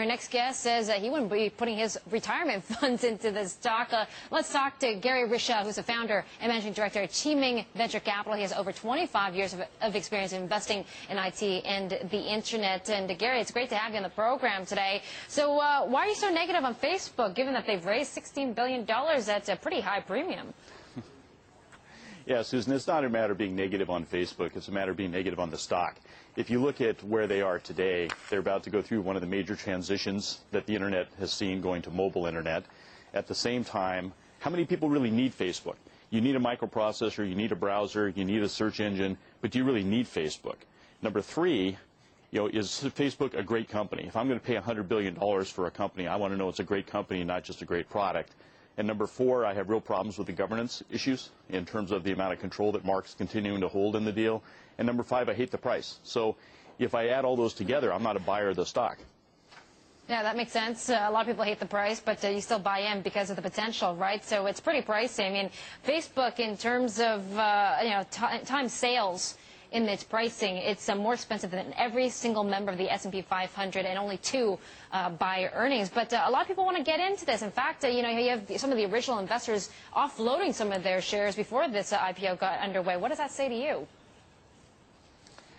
our next guest says he wouldn't be putting his retirement funds into this stock. Let's talk to Gary Rieschel, who's the founder and managing director of Teaming Venture Capital. He has over 25 years of experience investing in IT and the internet. And Gary, it's great to have you on the program today. So why are you so negative on Facebook, given that they've raised $16 billion at a pretty high premium? Yeah, Susan, it's not a matter of being negative on Facebook. It's a matter of being negative on the stock. If you look at where they are today, they're about to go through one of the major transitions that the internet has seen, going to mobile internet. At the same time, how many people really need Facebook? You need a microprocessor, you need a browser, you need a search engine, but do you really need Facebook? Number three, is Facebook a great company? If I'm going to pay $100 billion for a company, I want to know it's a great company, not just a great product. And number four, I have real problems with the governance issues in terms of the amount of control that Mark's continuing to hold in the deal. And number five, I hate the price. So if I add all those together, I'm not a buyer of the stock. Yeah, that makes sense. A lot of people hate the price, but you still buy in because of the potential, right? So it's pretty pricey. I mean, Facebook, in terms of time sales in its pricing, it's more expensive than every single member of the S&P 500 and only two by earnings. But a lot of people want to get into this. In fact, you have some of the original investors offloading some of their shares before this IPO got underway. What does that say to you?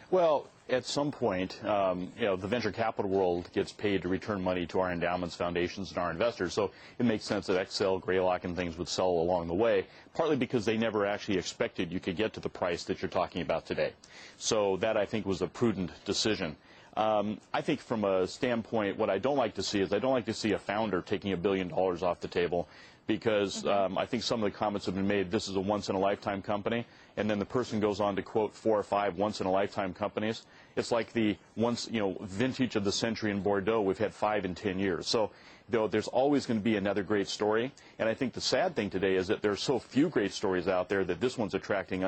Well, at some point, the venture capital world gets paid to return money to our endowments, foundations, and our investors. So it makes sense that Excel, Greylock, and things would sell along the way, partly because they never actually expected you could get to the price that you're talking about today. So that, I think, was a prudent decision. I think from a standpoint, what I don't like to see is I don't like to see a founder taking $1 billion off the table, because I think some of the comments have been made, this is a once-in-a-lifetime company, and then the person goes on to quote 4 or 5 once-in-a-lifetime companies. It's like the vintage of the century in Bordeaux. We've had 5 in 10 years. So there's always going to be another great story. And I think the sad thing today is that there are so few great stories out there that this one's attracting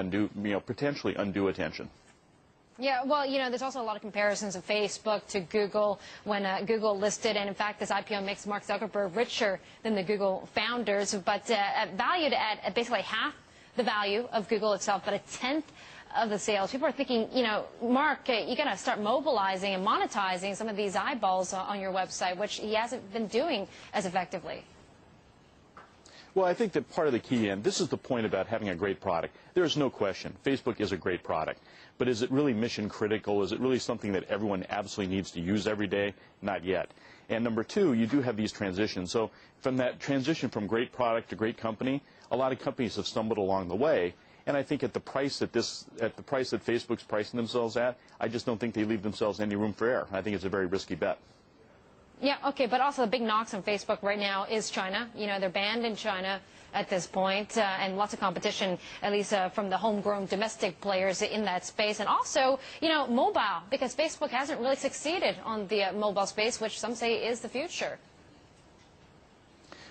potentially undue attention. Yeah, well, there's also a lot of comparisons of Facebook to Google when Google listed, and in fact, this IPO makes Mark Zuckerberg richer than the Google founders, but valued at basically half the value of Google itself, but a tenth of the sales. People are thinking, Mark, you got to start mobilizing and monetizing some of these eyeballs on your website, which he hasn't been doing as effectively. Well, I think that part of the key, and this is the point about having a great product. There's no question. Facebook is a great product. But is it really mission critical? Is it really something that everyone absolutely needs to use every day? Not yet. And number two, you do have these transitions. So from that transition from great product to great company, a lot of companies have stumbled along the way. And I think at the price that Facebook's pricing themselves at, I just don't think they leave themselves any room for error. I think it's a very risky bet. Yeah, okay, but also the big knocks on Facebook right now is China. They're banned in China at this point, and lots of competition, at least from the homegrown domestic players in that space. And also, mobile, because Facebook hasn't really succeeded on the mobile space, which some say is the future.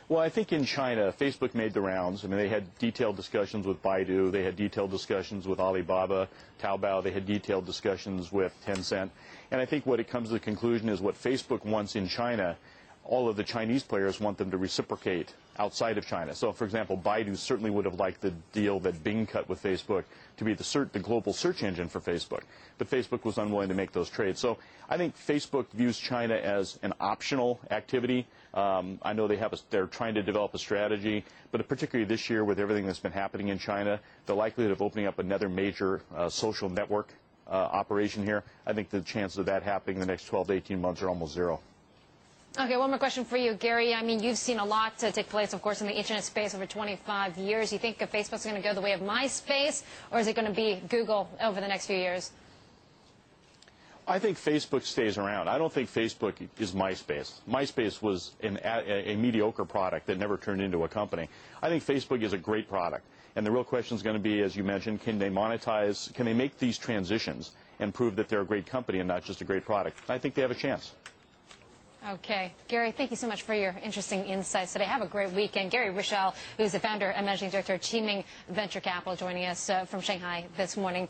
Well, I think in China, Facebook made the rounds. I mean, they had detailed discussions with Baidu. They had detailed discussions with Alibaba, Taobao. They had detailed discussions with Tencent. And I think what it comes to the conclusion is what Facebook wants in China, all of the Chinese players want them to reciprocate outside of China. So, for example, Baidu certainly would have liked the deal that Bing cut with Facebook to be the global search engine for Facebook. But Facebook was unwilling to make those trades. So I think Facebook views China as an optional activity. I know they're trying to develop a strategy, but particularly this year with everything that's been happening in China, the likelihood of opening up another major social network operation here, I think the chances of that happening in the next 12 to 18 months are almost zero. Okay, one more question for you, Gary. I mean, you've seen a lot take place, of course, in the internet space over 25 years. You think Facebook's going to go the way of MySpace, or is it going to be Google over the next few years? I think Facebook stays around. I don't think Facebook is MySpace. MySpace was a mediocre product that never turned into a company. I think Facebook is a great product. And the real question is going to be, as you mentioned, can they monetize, can they make these transitions and prove that they're a great company and not just a great product? I think they have a chance. Okay. Gary, thank you so much for your interesting insights today. Have a great weekend. Gary Rieschel, who's the founder and managing director of Teaming Venture Capital, joining us from Shanghai this morning.